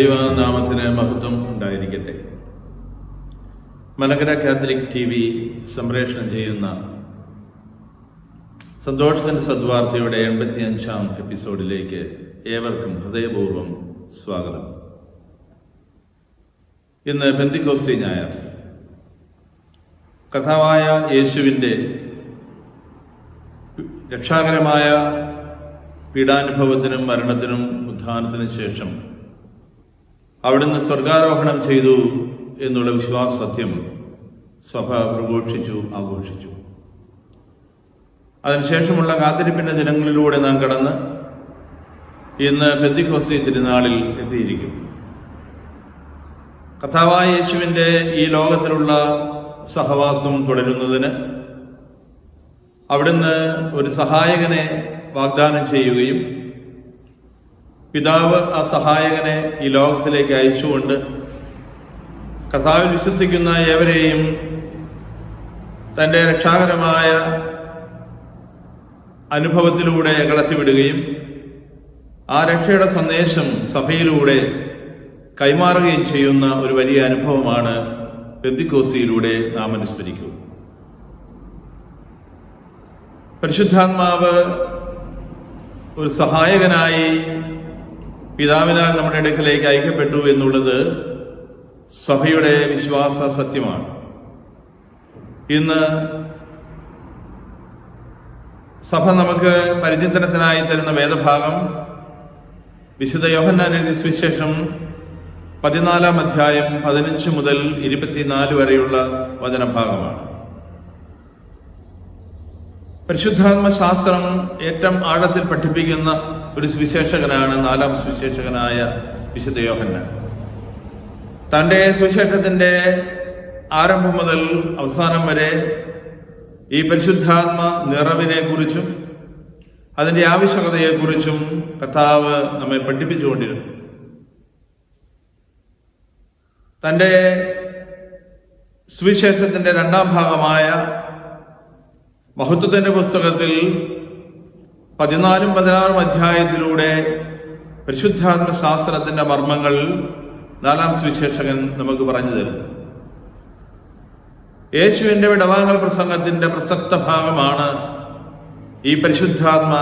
ദൈവനാമത്തിന് മഹത്വം ഉണ്ടായിരിക്കട്ടെ. മലങ്കര കാത്തലിക് TV സംപ്രേഷണം ചെയ്യുന്ന സന്തോഷത്തിൻ്റെ സദ്വാർത്തയുടെ 85-ാം എപ്പിസോഡിലേക്ക് ഏവർക്കും ഹൃദയപൂർവ്വം സ്വാഗതം. ഇന്ന് പെന്തിക്കോസ്തി ഞായർ. കർത്താവായ യേശുവിൻ്റെ രക്ഷാകരമായ പീഡാനുഭവത്തിനും മരണത്തിനും ഉത്ഥാനത്തിനും ശേഷം അവിടുന്ന് സ്വർഗാരോഹണം ചെയ്തു എന്നുള്ള വിശ്വാസസത്യം സഭ പ്രഘോഷിച്ചു, ആഘോഷിച്ചു. അതിനുശേഷമുള്ള കാത്തിരിപ്പിൻ്റെ ദിനങ്ങളിലൂടെ നാം കടന്ന് ഇന്ന് പെന്തിക്കോസ്തി തിരുനാളിൽ എത്തിയിരിക്കും. കർത്താവായ യേശുവിൻ്റെ ഈ ലോകത്തിലുള്ള സഹവാസം തുടരുന്നതിന് അവിടുന്ന് ഒരു സഹായകനെ വാഗ്ദാനം ചെയ്യുകയും പിതാവ് ആ സഹായകനെ ഈ ലോകത്തിലേക്ക് അയച്ചുകൊണ്ട് കർത്താവിൽ വിശ്വസിക്കുന്ന ഏവരെയും തൻ്റെ രക്ഷാകരമായ അനുഭവത്തിലൂടെ കടത്തിവിടുകയും ആ രക്ഷയുടെ സന്ദേശം സഭയിലൂടെ കൈമാറുകയും ചെയ്യുന്ന ഒരു വലിയ അനുഭവമാണ് പെന്തിക്കോസ്തിയിലൂടെ നാം അനുസ്മരിക്കുക. പരിശുദ്ധാത്മാവ് ഒരു സഹായകനായി പിതാവിനാൽ നമ്മുടെ അടുക്കലേക്ക് അയക്കപ്പെട്ടു എന്നുള്ളത് സഭയുടെ വിശ്വാസ സത്യമാണ്. ഇന്ന് സഭ നമുക്ക് പരിചിന്തനത്തിനായി തരുന്ന വേദഭാഗം വിശുദ്ധ യോഹന്നാൻ എഴുതിയ സുവിശേഷം 14-ാം അധ്യായം 15 മുതൽ 24 വരെയുള്ള വചനഭാഗമാണ്. പരിശുദ്ധാത്മശാസ്ത്രം ഏറ്റവും ആഴത്തിൽ പഠിപ്പിക്കുന്ന ഒരു സുവിശേഷകനാണ് 4-ാം സുവിശേഷകനായ വിശുദ്ധ യോഹന്നാൻ. തൻ്റെ സുവിശേഷത്തിൻ്റെ ആരംഭം മുതൽ അവസാനം വരെ ഈ പരിശുദ്ധാത്മ നിറവിനെ കുറിച്ചും അതിൻ്റെ ആവശ്യകതയെക്കുറിച്ചും കർത്താവ് നമ്മെ പഠിപ്പിച്ചുകൊണ്ടിരുന്നു. തൻ്റെ സുവിശേഷത്തിൻ്റെ 2-ാം ഭാഗമായ മഹത്വത്തിൻ്റെ പുസ്തകത്തിൽ 14-ഉം 16-ഉം അധ്യായത്തിലൂടെ പരിശുദ്ധാത്മശാസ്ത്രത്തിൻ്റെ മർമ്മങ്ങൾ 4-ാം സുവിശേഷകൻ നമുക്ക് പറഞ്ഞു തരും. യേശുവിൻ്റെ വിടവാങ്ങൽ പ്രസംഗത്തിൻ്റെ പ്രസക്ത ഭാഗമാണ് ഈ പരിശുദ്ധാത്മ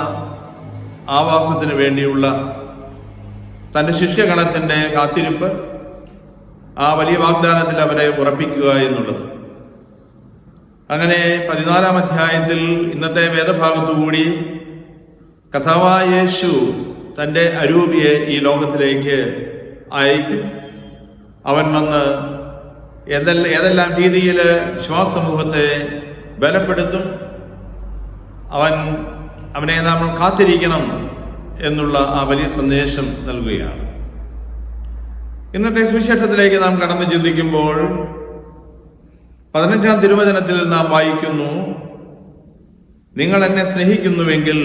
ആവാസത്തിന് വേണ്ടിയുള്ള തൻ്റെ ശിഷ്യഗണത്തിൻ്റെ കാത്തിരിപ്പ്, ആ വലിയ വാഗ്ദാനത്തിൽ അവരെ ഉറപ്പിക്കുക എന്നുള്ളത്. അങ്ങനെ 14-ാം അധ്യായത്തിൽ ഇന്നത്തെ വേദഭാഗത്തുകൂടി കർത്താവായ യേശു തൻ്റെ അരൂപിയെ ഈ ലോകത്തിലേക്ക് അയക്കും. അവൻ വന്ന് ഏതെല്ലാം രീതിയിൽ വിശ്വാസമൂഹത്തെ ബലപ്പെടുത്തും, അവനെ നമ്മൾ കാത്തിരിക്കണം എന്നുള്ള ആ വലിയ സന്ദേശം നൽകുകയാണ്. ഇന്നത്തെ സുവിശേഷത്തിലേക്ക് നാം കടന്നു ചിന്തിക്കുമ്പോൾ 15-ാം തിരുവചനത്തിൽ നാം വായിക്കുന്നു, നിങ്ങൾ എന്നെ സ്നേഹിക്കുന്നുവെങ്കിൽ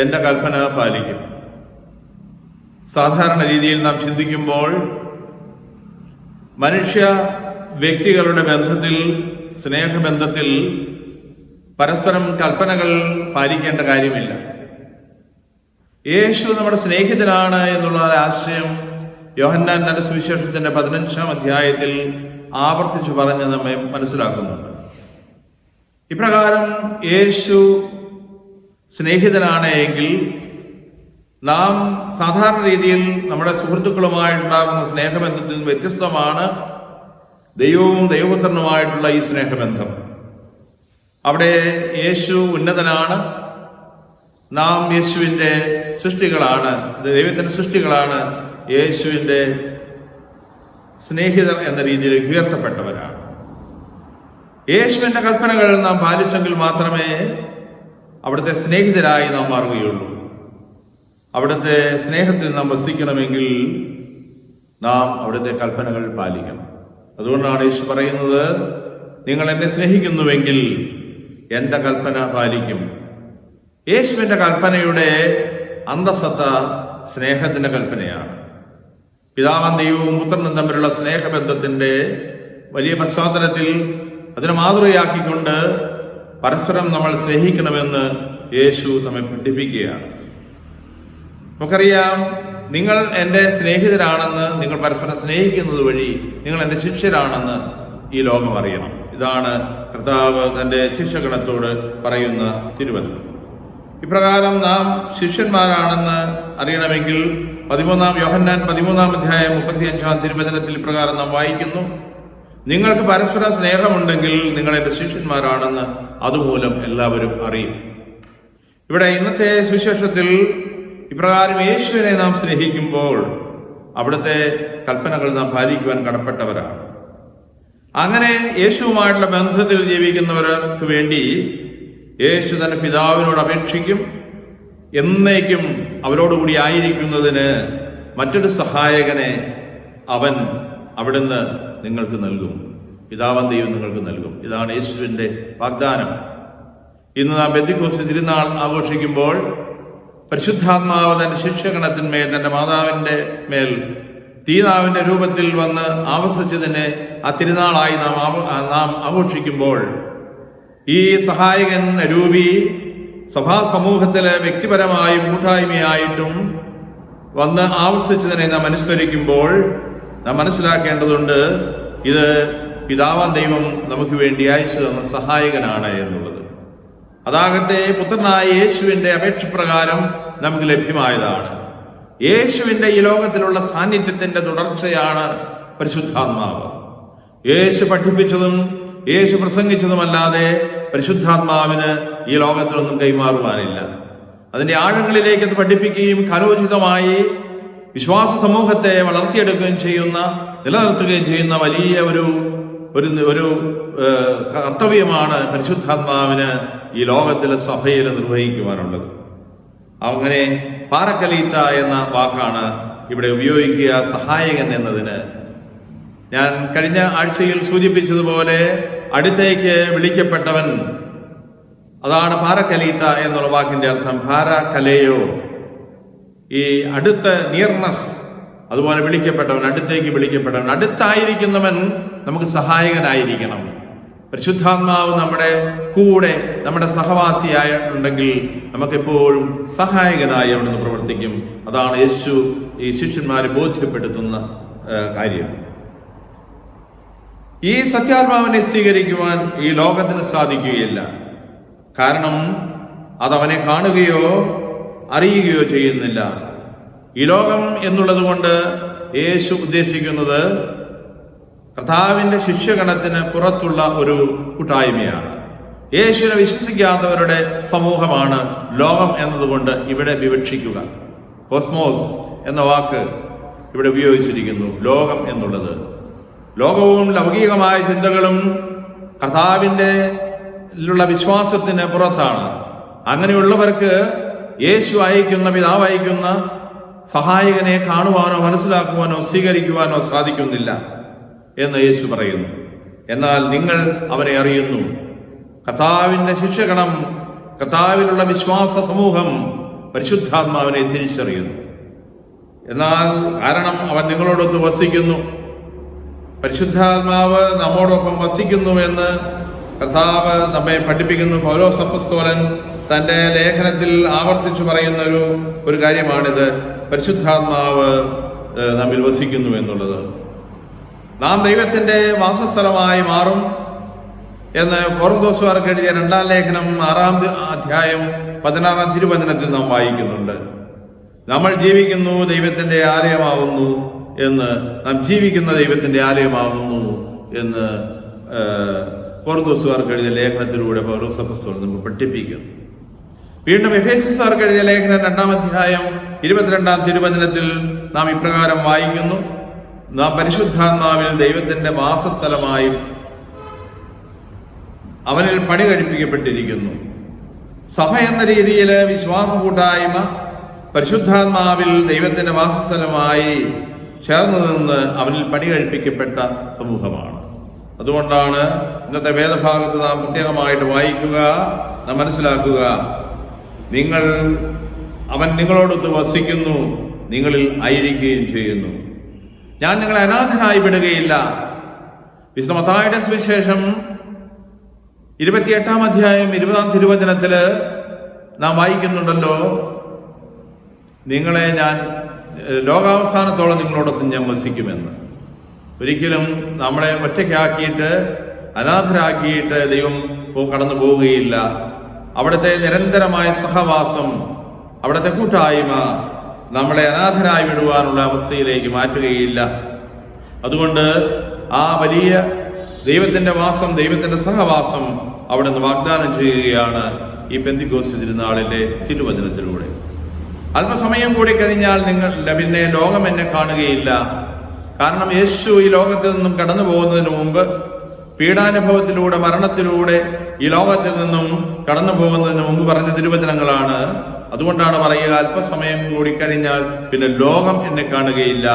എൻ്റെ കൽപ്പന പാലിക്കും. സാധാരണ രീതിയിൽ നാം ചിന്തിക്കുമ്പോൾ മനുഷ്യ വ്യക്തികളുടെ ബന്ധത്തിൽ, സ്നേഹബന്ധത്തിൽ പരസ്പരം കൽപ്പനകൾ പാലിക്കേണ്ട കാര്യമില്ല. യേശു നമ്മുടെ സ്നേഹിതനാണ് എന്നുള്ള ആശയം യോഹന്നാൻ തന്റെ സുവിശേഷത്തിന്റെ 15-ാം അധ്യായത്തിൽ ആവർത്തിച്ചു പറഞ്ഞ് നമ്മെ മനസ്സിലാക്കുന്നുണ്ട്. ഇപ്രകാരം യേശു സ്നേഹിതനാണ് എങ്കിൽ നാം സാധാരണ രീതിയിൽ നമ്മുടെ സുഹൃത്തുക്കളുമായിട്ടുണ്ടാകുന്ന സ്നേഹബന്ധത്തിൽ നിന്ന് വ്യത്യസ്തമാണ് ദൈവവും ദൈവപുത്രനുമായിട്ടുള്ള ഈ സ്നേഹബന്ധം. അവിടെ യേശു ഉന്നതനാണ്, നാം യേശുവിൻ്റെ സൃഷ്ടികളാണ്, ദൈവത്തിൻ്റെ സൃഷ്ടികളാണ്, യേശുവിൻ്റെ സ്നേഹിതർ എന്ന രീതിയിൽ ഉയർത്തപ്പെട്ടവരാണ്. യേശുവിൻ്റെ കൽപ്പനകൾ നാം പാലിച്ചെങ്കിൽ മാത്രമേ അവിടുത്തെ സ്നേഹിതരായി നാം മാറുകയുള്ളൂ. അവിടുത്തെ സ്നേഹത്തിൽ നാം വസിക്കണമെങ്കിൽ നാം അവിടുത്തെ കൽപ്പനകൾ പാലിക്കണം. അതുകൊണ്ടാണ് യേശു പറയുന്നത്, നിങ്ങൾ എന്നെ സ്നേഹിക്കുന്നുവെങ്കിൽ എൻ്റെ കൽപ്പന പാലിക്കും. യേശുവിൻ്റെ കൽപ്പനയുടെ അന്തസത്ത സ്നേഹത്തിൻ്റെ കൽപ്പനയാണ്. പിതാവും ദൈവവും പുത്രനും തമ്മിലുള്ള സ്നേഹബന്ധത്തിൻ്റെ വലിയ പശ്ചാത്തലത്തിൽ അതിനെ മാതൃകയാക്കിക്കൊണ്ട് പരസ്പരം നമ്മൾ സ്നേഹിക്കണമെന്ന് യേശു നമ്മെ പഠിപ്പിക്കുകയാണ്. നമുക്കറിയാം, നിങ്ങൾ എൻ്റെ സ്നേഹിതരാണെന്ന്, നിങ്ങൾ പരസ്പരം സ്നേഹിക്കുന്നത് വഴി നിങ്ങൾ എൻ്റെ ശിഷ്യരാണെന്ന് ഈ ലോകം അറിയണം. ഇതാണ് കർത്താവ് തൻ്റെ ശിഷ്യഗണത്തോട് പറയുന്ന തിരുവചനം. ഇപ്രകാരം നാം ശിഷ്യന്മാരാണെന്ന് അറിയണമെങ്കിൽ യോഹന്നാൻ 13-35 തിരുവചനത്തിൽ ഇപ്രകാരം നാം വായിക്കുന്നു: നിങ്ങൾക്ക് പരസ്പര സ്നേഹമുണ്ടെങ്കിൽ നിങ്ങൾ എൻ്റെ ശിഷ്യന്മാരാണെന്ന് അതുമൂലം എല്ലാവരും അറിയും. ഇവിടെ ഇന്നത്തെ സുവിശേഷത്തിൽ ഇപ്രകാരം യേശുവിനെ നാം സ്നേഹിക്കുമ്പോൾ അവിടുത്തെ കൽപ്പനകൾ നാം പാലിക്കുവാൻ കടപ്പെട്ടവരാണ്. അങ്ങനെ യേശുവുമായിട്ടുള്ള ബന്ധത്തിൽ ജീവിക്കുന്നവർക്ക് വേണ്ടി യേശു തന്റെ പിതാവിനോട് അപേക്ഷിക്കും, എന്നേക്കും അവരോടുകൂടി ആയിരിക്കുന്നതിന് മറ്റൊരു സഹായകനെ അവിടുന്ന് നിങ്ങൾക്ക് നൽകും. പിതാവാം ദൈവം നിങ്ങൾക്ക് നൽകും. ഇതാണ് യേശുവിൻ്റെ വാഗ്ദാനം. ഇന്ന് നാം പെന്തക്കോസ്ത് തിരുനാൾ ആഘോഷിക്കുമ്പോൾ പരിശുദ്ധാത്മാവ് തന്റെ ശിഷ്യഗണത്തിന്മേൽ, തന്റെ മാതാവിന്റെ മേൽ തീനാവിന്റെ രൂപത്തിൽ വന്ന് ആവസിച്ചതിനെ ആ തിരുനാളായി നാം ആഘോഷിക്കുമ്പോൾ ഈ സഹായകൻ രൂപി സഭാ സമൂഹത്തിലെ വ്യക്തിപരമായും കൂട്ടായ്മയായിട്ടും വന്ന് ആവസിച്ചതിനെ നാം അനുസ്മരിക്കുമ്പോൾ നാം മനസ്സിലാക്കേണ്ടതുണ്ട്, ഇത് പിതാവാം ദൈവം നമുക്ക് വേണ്ടി അയച്ചു തന്ന സഹായകനാണ് എന്നുള്ളത്. അതാകട്ടെ പുത്രനായ യേശുവിന്റെ അപേക്ഷപ്രകാരം നമുക്ക് ലഭ്യമായതാണ്. യേശുവിന്റെ ഈ ലോകത്തിലുള്ള സാന്നിധ്യത്തിന്റെ തുടർച്ചയാണ് പരിശുദ്ധാത്മാവ്. യേശു പഠിപ്പിച്ചതും യേശു പ്രസംഗിച്ചതുമല്ലാതെ പരിശുദ്ധാത്മാവിന് ഈ ലോകത്തിലൊന്നും കൈമാറുവാനില്ല. അതിന്റെ ആഴങ്ങളിലേക്ക് അത് പഠിപ്പിക്കുകയും കാലോചിതമായി വിശ്വാസ സമൂഹത്തെ വളർത്തിയെടുക്കുകയും ചെയ്യുന്ന, നിലനിർത്തുകയും ചെയ്യുന്ന വലിയ ഒരു കർത്തവ്യമാണ് പരിശുദ്ധാത്മാവിന് ഈ ലോകത്തിലെ സഭയിൽ നിർവഹിക്കുവാനുള്ളത്. അങ്ങനെ പാരക്കലീത്ത എന്ന വാക്കാണ് ഇവിടെ ഉപയോഗിക്കുക, സഹായകൻ എന്നതിന്. ഞാൻ കഴിഞ്ഞ ആഴ്ചയിൽ സൂചിപ്പിച്ചതുപോലെ അടുത്തേക്ക് വിളിക്കപ്പെട്ടവൻ, അതാണ് പാരക്കലീത്ത എന്നുള്ള വാക്കിന്റെ അർത്ഥം. പാരകലയോ, ഈ അടുത്ത്, നിയർനെസ്. അതുപോലെ വിളിക്കപ്പെട്ടവൻ, അടുത്തേക്ക് വിളിക്കപ്പെട്ടവൻ, അടുത്തായിരിക്കുന്നവൻ നമുക്ക് സഹായകനായിരിക്കണം. പരിശുദ്ധാത്മാവ് നമ്മുടെ കൂടെ, നമ്മുടെ സഹവാസിയായിട്ടുണ്ടെങ്കിൽ നമുക്കെപ്പോഴും സഹായകനായി അവിടുന്ന് പ്രവർത്തിക്കും. അതാണ് യേശു ഈ ശിഷ്യന്മാരെ ബോധ്യപ്പെടുത്തുന്ന കാര്യം. ഈ സത്യാത്മാവിനെ സ്വീകരിക്കുവാൻ ഈ ലോകത്തിന് സാധിക്കുകയില്ല. കാരണം അതവനെ കാണുകയോ അറിയുകയോ ചെയ്യുന്നില്ല. ഈ ലോകം എന്നുള്ളത് കൊണ്ട് യേശു ഉദ്ദേശിക്കുന്നത് കർത്താവിന്റെ ശിഷ്യഗണത്തിന് പുറത്തുള്ള ഒരു കൂട്ടായ്മയാണ്. യേശുവിനെ വിശ്വസിക്കാത്തവരുടെ സമൂഹമാണ് ലോകം എന്നതുകൊണ്ട് ഇവിടെ വിവക്ഷിക്കുക. കോസ്മോസ് എന്ന വാക്ക് ഇവിടെ ഉപയോഗിച്ചിരിക്കുന്നു. ലോകം എന്നുള്ളത് ലോകവും ലൗകികമായ ചിന്തകളും കർത്താവിന്റെ വിശ്വാസത്തിന് പുറത്താണ്. അങ്ങനെയുള്ളവർക്ക് യേശു അയക്കുന്ന, പിതാവ് അയക്കുന്ന സഹായകനെ കാണുവാനോ മനസ്സിലാക്കുവാനോ സ്വീകരിക്കുവാനോ സാധിക്കുന്നില്ല എന്ന് യേശു പറയുന്നു. എന്നാൽ നിങ്ങൾ അവനെ അറിയുന്നു. കർത്താവിന്റെ ശിഷ്യഗണം, കർത്താവിലുള്ള വിശ്വാസ സമൂഹം പരിശുദ്ധാത്മാവിനെ തിരിച്ചറിയുന്നു. എന്നാൽ കാരണം അവൻ നിങ്ങളോടൊത്ത് വസിക്കുന്നു. പരിശുദ്ധാത്മാവ് നമ്മോടൊപ്പം വസിക്കുന്നു എന്ന് കർത്താവ് നമ്മെ പഠിപ്പിക്കുന്നു. പൗലോസ് അപ്പോസ്തലൻ തന്റെ ലേഖനത്തിൽ ആവർത്തിച്ചു പറയുന്ന ഒരു കാര്യമാണിത്. പരിശുദ്ധാത്മാവ് നമ്മിൽ വസിക്കുന്നു എന്നുള്ളത്. നാം ദൈവത്തിന്റെ വാസസ്ഥലമായി മാറും എന്ന് കൊറിന്തോസുകാർക്ക് എഴുതിയ 2-ാം ലേഖനം 6-ാം അധ്യായം 16-ാം തിരുവചനത്തിൽ നാം വായിക്കുന്നുണ്ട്. നമ്മൾ ജീവിക്കുന്നു, ദൈവത്തിന്റെ ആലയമാകുന്നു എന്ന്, നാം ജീവിക്കുന്ന ദൈവത്തിന്റെ ആലയമാകുന്നു എന്ന് കൊറിന്തോസുകാർക്ക് എഴുതിയ ലേഖനത്തിലൂടെ പൗലോസ് അപ്പോസ്തലൻ നമ്മൾ പഠിപ്പിക്കുന്നു. വീണ്ടും എഫേസ്യർക്കാർക്ക് എഴുതിയ ലേഖനം 2-ാം അധ്യായം 22-ാം തിരുവചനത്തിൽ നാം ഇപ്രകാരം വായിക്കുന്നു: നാം പരിശുദ്ധാത്മാവിൽ ദൈവത്തിന്റെ വാസസ്ഥലമായി അവനിൽ പണി കഴിപ്പിക്കപ്പെട്ടിരിക്കുന്നു. സഭ എന്ന രീതിയിൽ വിശ്വാസ കൂട്ടായ്മ പരിശുദ്ധാത്മാവിൽ ദൈവത്തിന്റെ വാസസ്ഥലമായി ചേർന്ന് നിന്ന് അവനിൽ പണി കഴിപ്പിക്കപ്പെട്ട സമൂഹമാണ്. അതുകൊണ്ടാണ് ഇന്നത്തെ വേദഭാഗത്ത് നാം പ്രത്യേകമായിട്ട് വായിക്കുക, നാം മനസ്സിലാക്കുക, അവൻ നിങ്ങളോടൊത്ത് വസിക്കുന്നു, നിങ്ങളിൽ ആയിരിക്കുകയും ചെയ്യുന്നു. ഞാൻ നിങ്ങളെ അനാഥനായി വിടുകയില്ല. വിശുദ്ധ മത്തായിയുടെ സുവിശേഷം 28-ാം അധ്യായം 20-ാം തിരുവചനത്തില് നാം വായിക്കുന്നുണ്ടല്ലോ, നിങ്ങളെ ഞാൻ ലോകാവസാനത്തോളം നിങ്ങളോടൊപ്പം ഞാൻ വസിക്കുമെന്ന്. ഒരിക്കലും നമ്മളെ ഒറ്റയ്ക്കാക്കിയിട്ട് അനാഥരാക്കിയിട്ട് ദൈവം കടന്നു പോവുകയില്ല. അവിടുത്തെ നിരന്തരമായ സഹവാസം, അവിടുത്തെ കൂട്ടായ്മ നമ്മളെ അനാഥരായി വിടുവാനുള്ള അവസ്ഥയിലേക്ക് മാറ്റുകയില്ല. അതുകൊണ്ട് ആ വലിയ ദൈവത്തിന്റെ വാസം, ദൈവത്തിന്റെ സഹവാസം അവിടെ നിന്ന് വാഗ്ദാനം ചെയ്യുകയാണ് ഈ പെന്തിക്കോസ്ത് തിരുനാളിലെ തിരുവചനത്തിലൂടെ. അല്പസമയം കൂടി കഴിഞ്ഞാൽ പിന്നെ ലോകം എന്നെ കാണുകയില്ല. കാരണം യേശു ഈ ലോകത്തിൽ നിന്നും കടന്നു പോകുന്നതിന് മുമ്പ്, പീഡാനുഭവത്തിലൂടെ, മരണത്തിലൂടെ ഈ ലോകത്തിൽ നിന്നും കടന്നു പോകുന്നതിന് മുമ്പ് പറഞ്ഞ തിരുവചനങ്ങളാണ്. അതുകൊണ്ടാണ് പറയുക, അല്പസമയം കൂടി കഴിഞ്ഞാൽ പിന്നെ ലോകം എന്നെ കാണുകയില്ല,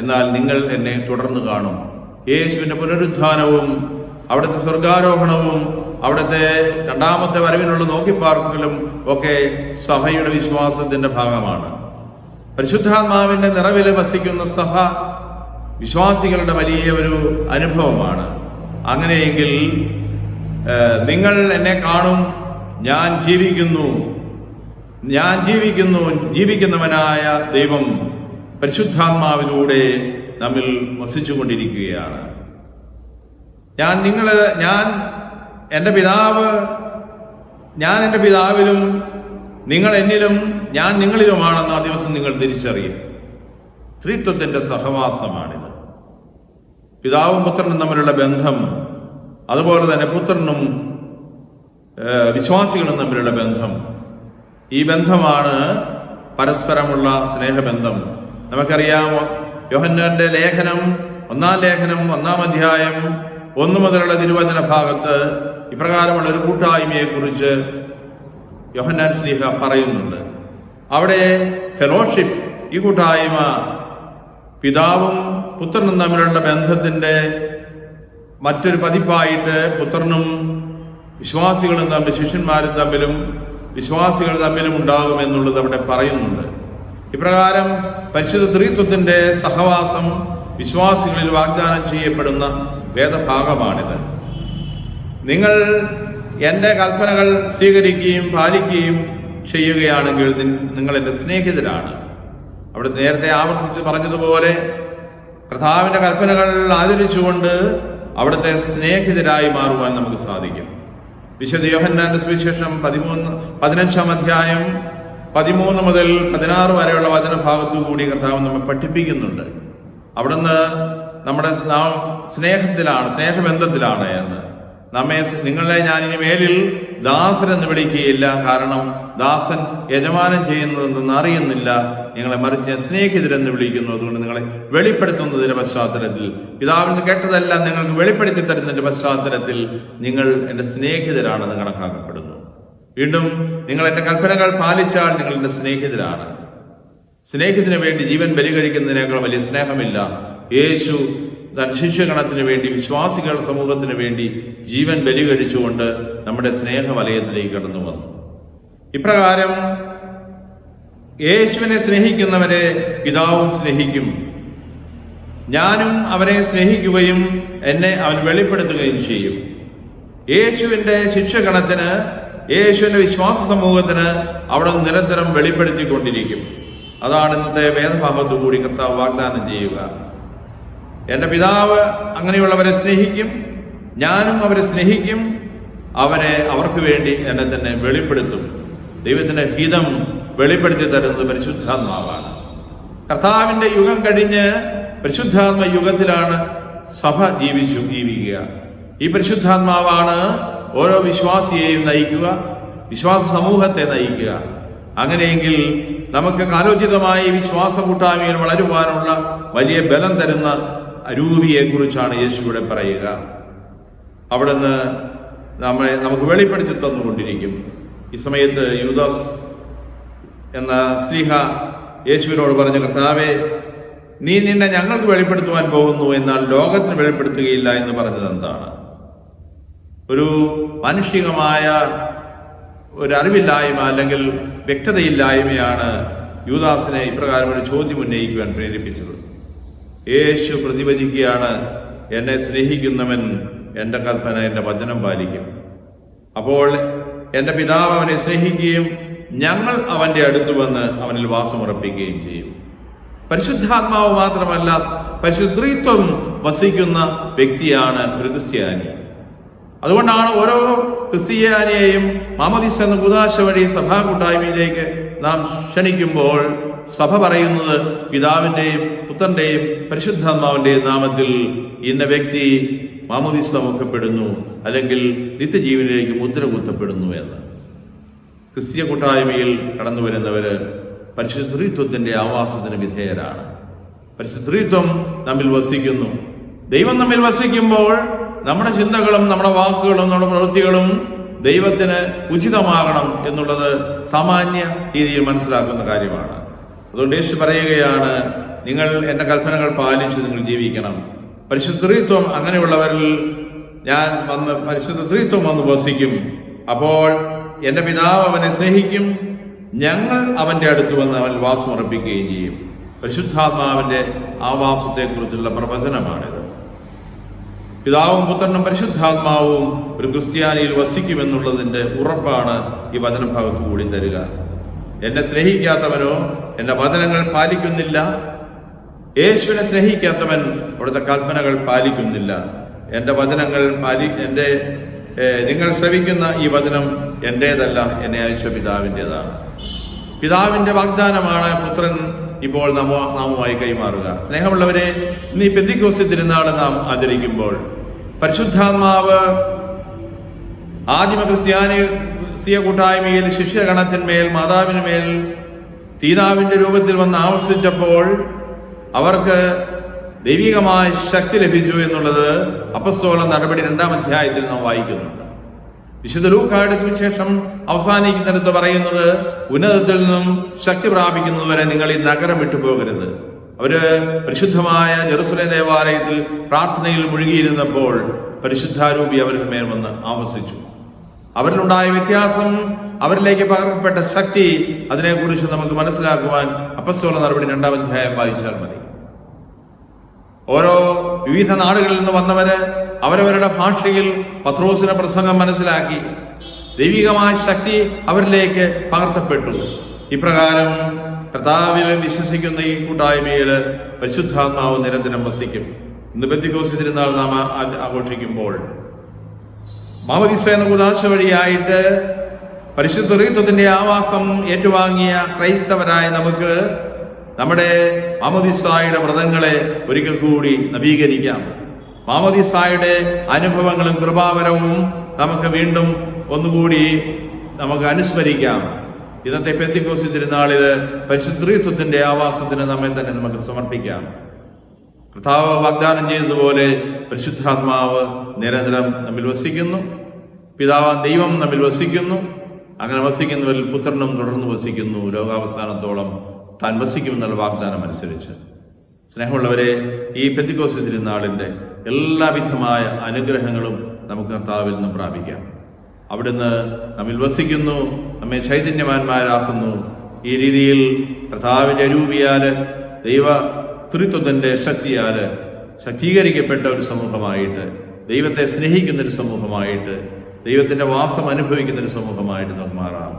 എന്നാൽ നിങ്ങൾ എന്നെ തുടർന്ന് കാണും. യേശുവിന്റെ പുനരുത്ഥാനവും അവിടുത്തെ സ്വർഗാരോഹണവും അവിടുത്തെ രണ്ടാമത്തെ വരവിനുള്ള നോക്കിപ്പാർക്കലും ഒക്കെ സഭയുടെ വിശ്വാസത്തിന്റെ ഭാഗമാണ്. പരിശുദ്ധാത്മാവിന്റെ നിറവിൽ വസിക്കുന്ന സഭ വിശ്വാസികളുടെ വലിയ ഒരു അനുഭവമാണ്. അങ്ങനെയെങ്കിൽ നിങ്ങൾ എന്നെ കാണും, ഞാൻ ജീവിക്കുന്നു, ജീവിക്കുന്നവനായ ദൈവം പരിശുദ്ധാത്മാവിലൂടെ നമ്മിൽ വസിച്ചുകൊണ്ടിരിക്കുകയാണ്. ഞാൻ എൻ്റെ പിതാവിലും നിങ്ങൾ എന്നിലും ഞാൻ നിങ്ങളിലുമാണെന്ന് ആ ദിവസം നിങ്ങൾ തിരിച്ചറിയും. ത്രിത്വത്തിന്റെ സഹവാസമാണിത്. പിതാവും പുത്രനും തമ്മിലുള്ള ബന്ധം, അതുപോലെ തന്നെ പുത്രനും വിശ്വാസികളും തമ്മിലുള്ള ബന്ധം. ഈ ബന്ധമാണ് പരസ്പരമുള്ള സ്നേഹബന്ധം. നമുക്കറിയാമോ, യോഹന്നാന്റെ ലേഖനം, 1 അധ്യായം 1 മുതലുള്ള തിരുവചന ഭാഗത്ത് ഇപ്രകാരമുള്ള ഒരു കൂട്ടായ്മയെ കുറിച്ച് യോഹന്നാൻ ശ്ലീഹ പറയുന്നുണ്ട്. അവിടെ ഫെലോഷിപ്പ്, ഈ കൂട്ടായ്മ പിതാവും പുത്രനും തമ്മിലുള്ള ബന്ധത്തിന്റെ മറ്റൊരു പതിപ്പായിട്ട് പുത്രനും വിശ്വാസികളും തമ്മിൽ, ശിഷ്യന്മാരും തമ്മിലും വിശ്വാസികൾ തമ്മിലും ഉണ്ടാകുമെന്നുള്ളത് അവിടെ പറയുന്നുണ്ട്. ഇപ്രകാരം പരിശുദ്ധ ത്രിത്വത്തിന്റെ സഹവാസം വിശ്വാസികളിൽ വാഗ്ദാനം ചെയ്യപ്പെടുന്ന വേദഭാഗമാണിത്. നിങ്ങൾ എൻ്റെ കൽപ്പനകൾ സ്വീകരിക്കുകയും പാലിക്കുകയും ചെയ്യുകയാണെങ്കിൽ നിങ്ങൾ എൻ്റെ സ്നേഹിതരാണ്. അവിടെ നേരത്തെ ആവർത്തിച്ച് പറഞ്ഞതുപോലെ കർത്താവിൻ്റെ കൽപ്പനകൾ ആചരിച്ചുകൊണ്ട് അവിടുത്തെ സ്നേഹിതരായി മാറുവാൻ നമുക്ക് സാധിക്കും. വിശുദ്ധ യോഹന്നാന്റെ സുവിശേഷം 15 അധ്യായം 13 മുതൽ 16 വരെയുള്ള വചനഭാഗത്തു കൂടി കർത്താവ് നമ്മെ പഠിപ്പിക്കുന്നുണ്ട്. അവിടുന്ന് നമ്മുടെ സ്നേഹബന്ധത്തിലാണ് എന്ന്. നിങ്ങളെ ഞാൻ ഇനി മേലിൽ ദാസരെന്ന് വിളിക്കുകയില്ല, കാരണം ദാസൻ യജമാനം ചെയ്യുന്നതെന്ന് അറിയുന്നില്ല. നിങ്ങളെ മറിച്ച് സ്നേഹിതരെന്ന് വിളിക്കുന്നു. അതുകൊണ്ട് നിങ്ങളെ വെളിപ്പെടുത്തുന്നതിന്റെ പശ്ചാത്തലത്തിൽ, പിതാവിൽ നിന്ന് കേട്ടതെല്ലാം നിങ്ങൾക്ക് വെളിപ്പെടുത്തി തരുന്നതിന്റെ പശ്ചാത്തലത്തിൽ നിങ്ങൾ എൻ്റെ സ്നേഹിതരാണെന്ന് കണക്കാക്കപ്പെടുന്നു. വീണ്ടും, നിങ്ങൾ എൻ്റെ കൽപ്പനകൾ പാലിച്ചാൽ നിങ്ങൾ എൻ്റെ സ്നേഹിതരാണ്. സ്നേഹത്തിന് വേണ്ടി ജീവൻ ബലി കഴിക്കുന്നതിനേക്കാൾ വലിയ സ്നേഹമില്ല. യേശു ശിഷ്യഗണത്തിന് വേണ്ടി, വിശ്വാസികൾ സമൂഹത്തിന് വേണ്ടി ജീവൻ ബലി കഴിച്ചുകൊണ്ട് നമ്മുടെ സ്നേഹവലയത്തിലേക്ക് കടന്നു വന്നു. ഇപ്രകാരം യേശുവിനെ സ്നേഹിക്കുന്നവരെ പിതാവും സ്നേഹിക്കും. ഞാനും അവരെ സ്നേഹിക്കുകയും എന്നെ അവൻ വെളിപ്പെടുത്തുകയും ചെയ്യും. യേശുവിന്റെ ശിഷ്യഗണത്തിന്, യേശുവിന്റെ വിശ്വാസ സമൂഹത്തിന് അവിടെ നിരന്തരം വെളിപ്പെടുത്തിക്കൊണ്ടിരിക്കും. അതാണ് ഇന്നത്തെ വേദഭാഗത്തു കൂടി കർത്താവ് വാഗ്ദാനം ചെയ്യുക. എൻ്റെ പിതാവ് അങ്ങനെയുള്ളവരെ സ്നേഹിക്കും, ഞാനും അവരെ സ്നേഹിക്കും, അവർക്ക് വേണ്ടി എന്നെ തന്നെ വെളിപ്പെടുത്തും. ദൈവത്തിന്റെ ഹിതം വെളിപ്പെടുത്തി തരുന്നത് പരിശുദ്ധാത്മാവാണ്. കർത്താവിന്റെ യുഗം കഴിഞ്ഞ് പരിശുദ്ധാത്മ യുഗത്തിലാണ് സഭ ജീവിക്കുക. ഈ പരിശുദ്ധാത്മാവാണ് ഓരോ വിശ്വാസിയെയും നയിക്കുക, വിശ്വാസ സമൂഹത്തെ നയിക്കുക. അങ്ങനെയെങ്കിൽ നമുക്ക് കാലോചിതമായി വിശ്വാസ കൂട്ടായ്മയിൽ വളരുവാനുള്ള വലിയ ബലം തരുന്ന അരൂപിയെ കുറിച്ചാണ് യേശു ഇവിടെ പറയുക. അവിടുന്ന് നമുക്ക് വെളിപ്പെടുത്തി തന്നുകൊണ്ടിരിക്കും. ഈ സമയത്ത് യൂദാസ് എന്ന സ്ലീഹ യേശുവിനോട് പറഞ്ഞ, കർത്താവേ, നീ നിന്നെ ഞങ്ങൾക്ക് വെളിപ്പെടുത്തുവാൻ പോകുന്നു, എന്നാൽ ലോകത്തിന് വെളിപ്പെടുത്തുകയില്ല എന്ന് പറഞ്ഞത് എന്താണ്? ഒരു മാനുഷികമായ ഒരു അറിവില്ലായ്മ അല്ലെങ്കിൽ വ്യക്തതയില്ലായ്മയാണ് യൂദാസിനെ ഇപ്രകാരം ഒരു ചോദ്യം ഉന്നയിക്കുവാൻ പ്രേരിപ്പിച്ചത്. യേശു പ്രതിവചിക്കുകയാണ്, എന്നെ സ്നേഹിക്കുന്നവൻ എൻ്റെ കൽപ്പന, എൻ്റെ വചനം പാലിക്കും. അപ്പോൾ എൻ്റെ പിതാവ് അവനെ സ്നേഹിക്കുകയും ഞങ്ങൾ അവൻ്റെ അടുത്ത് വന്ന് അവനിൽ വാസമുറപ്പിക്കുകയും ചെയ്യും. പരിശുദ്ധാത്മാവ് മാത്രമല്ല, പരിശുദ്ധത്വം വസിക്കുന്ന വ്യക്തിയാണ് ഒരു ക്രിസ്ത്യാനി. അതുകൊണ്ടാണ് ഓരോ ക്രിസ്ത്യാനിയെയും മാമോദീസ എന്ന കൂദാശ വഴി സഭാ കൂട്ടായ്മയിലേക്ക് നാം ക്ഷണിക്കുമ്പോൾ സഭ പറയുന്നത് പിതാവിന്റെയും പുത്രന്റെയും പരിശുദ്ധാത്മാവിന്റെയും നാമത്തിൽ ഇന്ന വ്യക്തി മാമോദീസ മുഖപ്പെടുന്നു, അല്ലെങ്കിൽ നിത്യജീവനിലേക്ക് മുദ്ര കുത്തപ്പെടുന്നു എന്ന്. ക്രിസ്തീയ കൂട്ടായ്മയിൽ കടന്നു വരുന്നവര് പരിശുദ്ധത്വത്തിന്റെ ആവാസത്തിന് വിധേയരാണ്. പരിശുദ്ധത്വം നമ്മിൽ വസിക്കുന്നു. ദൈവം നമ്മിൽ വസിക്കുമ്പോൾ നമ്മുടെ ചിന്തകളും നമ്മുടെ വാക്കുകളും നമ്മുടെ പ്രവൃത്തികളും ദൈവത്തിന് ഉചിതമാകണം എന്നുള്ളത് സാമാന്യ രീതിയിൽ മനസ്സിലാക്കുന്ന കാര്യമാണ്. അതുകൊണ്ട് യേശു പറയുകയാണ്, നിങ്ങൾ എൻ്റെ കൽപ്പനകൾ പാലിച്ച് നിങ്ങൾ ജീവിക്കണം. പരിശുദ്ധത്വം അങ്ങനെയുള്ളവരിൽ ഞാൻ പരിശുദ്ധത്വം വന്ന് വസിക്കും. അപ്പോൾ എൻ്റെ പിതാവ് അവനെ സ്നേഹിക്കും, ഞങ്ങൾ അവൻ്റെ അടുത്ത് വന്ന് അവൻ വാസമുറപ്പിക്കുകയും ചെയ്യും. പരിശുദ്ധാത്മാവിന്റെ ആവാസത്തെക്കുറിച്ചുള്ള പ്രവചനമാണിത്. പിതാവും പുത്രനും പരിശുദ്ധാത്മാവും ഒരു ക്രിസ്ത്യാനിയിൽ വസിക്കുമെന്നുള്ളതിന്റെ ഉറപ്പാണ് ഈ വചനഭാഗത്ത് കൂടി തരിക. എന്നെ സ്നേഹിക്കാത്തവനോ എൻ്റെ വചനങ്ങൾ പാലിക്കുന്നില്ല. യേശുവിനെ സ്നേഹിക്കാത്തവൻ അവിടുത്തെ കൽപ്പനകൾ പാലിക്കുന്നില്ല. എൻ്റെ വചനങ്ങൾ നിങ്ങൾ ശ്രവിക്കുന്ന ഈ വചനം എൻ്റേതല്ല, എന്നെ അയച്ച പിതാവിൻ്റെതാണ്. പിതാവിന്റെ വാഗ്ദാനമാണ് പുത്രൻ ഇപ്പോൾ നാമുമായി കൈമാറുക. സ്നേഹമുള്ളവരെ, ഇന്ന് ഈ പെന്തിക്കോസ്ത് തിരുനാൾ നാം ആചരിക്കുമ്പോൾ പരിശുദ്ധാത്മാവ് ആദിമ ക്രിസ്തീയ കൂട്ടായ്മയിൽ ശിഷ്യഗണത്തിന്മേൽ മാതാവിനുമേൽ തീനാവിന്റെ രൂപത്തിൽ വന്ന് ആവർത്തിച്ചപ്പോൾ അവർക്ക് ദൈവികമായ ശക്തി ലഭിച്ചു എന്നുള്ളത് അപ്പസ്തോല നടപടി 2-ാം അധ്യായത്തിൽ നാം വായിക്കുന്നുണ്ട്. വിശുദ്ധ ലൂക്കായുടെ സുവിശേഷം അവസാനിക്കുന്നിടത്ത് പറയുന്നത്, ഉന്നതത്തിൽ നിന്നും ശക്തി പ്രാപിക്കുന്നതുവരെ നിങ്ങൾ ഈ നഗരം വിട്ടുപോകരുത്. അവര് പരിശുദ്ധമായ ജെറുസലേം ദേവാലയത്തിൽ പ്രാർത്ഥനയിൽ മുഴുകിയിരുന്നപ്പോൾ പരിശുദ്ധാരൂപി അവരുടെ മേൽ വന്ന് ആവസിച്ചു. അവരിലുണ്ടായ വ്യത്യാസം, അവരിലേക്ക് പകർത്തപ്പെട്ട ശക്തി, അതിനെക്കുറിച്ച് നമുക്ക് മനസ്സിലാക്കുവാൻ അപ്പസ്തോല നടപടി 2-ാം അധ്യായം വായിച്ചാൽ മതി. ഓരോ വിവിധ നാടുകളിൽ നിന്ന് വന്നവര് അവരവരുടെ ഭാഷയിൽ പത്രോസിന്റെ പ്രസംഗം മനസ്സിലാക്കി. ദൈവികമായ ശക്തി അവരിലേക്ക് പകർത്തപ്പെട്ടു. ഇപ്രകാരം കർത്താവിൽ വിശ്വസിക്കുന്ന ഈ കൂട്ടായ്മയിൽ പരിശുദ്ധാത്മാവ് നിരന്തരം വസിക്കും. ഇന്ന് പെന്തിക്കോസ്ത് തിരുനാൾ നാം ആഘോഷിക്കുമ്പോൾ മാമോദീസ എന്ന കൂദാശ വഴിയായിട്ട് പരിശുദ്ധത്വത്തിന്റെ ആവാസം ഏറ്റുവാങ്ങിയ ക്രൈസ്തവരായ നമുക്ക് നമ്മുടെ മാമോദീസായുടെ വ്രതങ്ങളെ ഒരിക്കൽ കൂടി നവീകരിക്കാം. മാമോദീസായുടെ അനുഭവങ്ങളും കൃപാവരവും നമുക്ക് വീണ്ടും ഒന്നുകൂടി നമുക്ക് അനുസ്മരിക്കാം. ഇന്നത്തെ പെന്തിക്കോസ്ത് തിരുനാളിൽ പരിശുദ്ധത്വത്തിന്റെ ആവാസത്തിന് നമ്മെ തന്നെ നമുക്ക് സമർപ്പിക്കാം. കർത്താവ് വാഗ്ദാനം ചെയ്തതുപോലെ പരിശുദ്ധാത്മാവ് നിരന്തരം നമ്മിൽ വസിക്കുന്നു. പിതാവാം ദൈവം നമ്മിൽ വസിക്കുന്നു. അങ്ങനെ വസിക്കുന്നവരിൽ പുത്രനും തുടർന്ന് വസിക്കുന്നു. ലോകാവസാനത്തോളം താൻ വസിക്കുമെന്നുള്ള വാഗ്ദാനം അനുസരിച്ച്. സ്നേഹമുള്ളവരെ, ഈ പെന്തിക്കോസ്ത് തിരുനാളിന്റെ എല്ലാവിധമായ അനുഗ്രഹങ്ങളും നമുക്ക് കർത്താവിൽ നിന്ന് പ്രാപിക്കാം. അവിടുന്ന് നമ്മിൽ വസിക്കുന്നു, നമ്മെ ചൈതന്യവാന്മാരാക്കുന്നു. ഈ രീതിയിൽ കർത്താവിന്റെ രൂപിയാല്, ദൈവ ത്രിത്വത്തിന്റെ ശക്തിയാല് ശക്തീകരിക്കപ്പെട്ട ഒരു സമൂഹമായിട്ട്, ദൈവത്തെ സ്നേഹിക്കുന്ന ഒരു സമൂഹമായിട്ട്, ദൈവത്തിന്റെ വാസം അനുഭവിക്കുന്ന ഒരു സമൂഹമായിട്ട് നമുക്ക് മാറാം.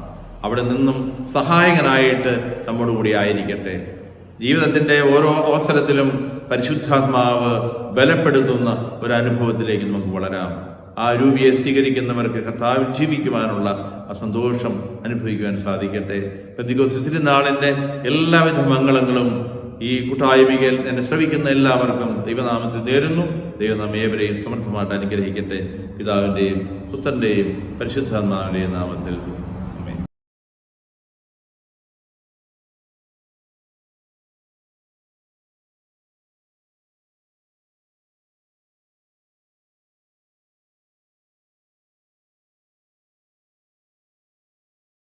അവിടെ നിന്നും സഹായകനായിട്ട് നമ്മോട് കൂടി ആയിരിക്കട്ടെ. ജീവിതത്തിന്റെ ഓരോ അവസരത്തിലും പരിശുദ്ധാത്മാവ് ബലപ്പെടുത്തുന്ന ഒരു അനുഭവത്തിലേക്ക് നമുക്ക് വളരാം. ആ രൂപിയെ സ്വീകരിക്കുന്നവർക്ക് കർത്താവിൽ ജീവിക്കുവാനുള്ള ആ സന്തോഷം അനുഭവിക്കുവാൻ സാധിക്കട്ടെ. പെന്തിക്കോസ്ത് തിരുനാളിന്റെ എല്ലാവിധ മംഗളങ്ങളും ഈ കൂട്ടായ്മയിൽ എന്നെ ശ്രവിക്കുന്ന എല്ലാവർക്കും ദൈവനാമത്തിൽ നേരുന്നു. ദൈവം നാം ഏവരെയും സമർത്ഥമായിട്ട് അനുഗ്രഹിക്കട്ടെ. പിതാവിന്റെയും പുത്രന്റെയും പരിശുദ്ധാത്മാവിന്റെയും നാമത്തിൽ.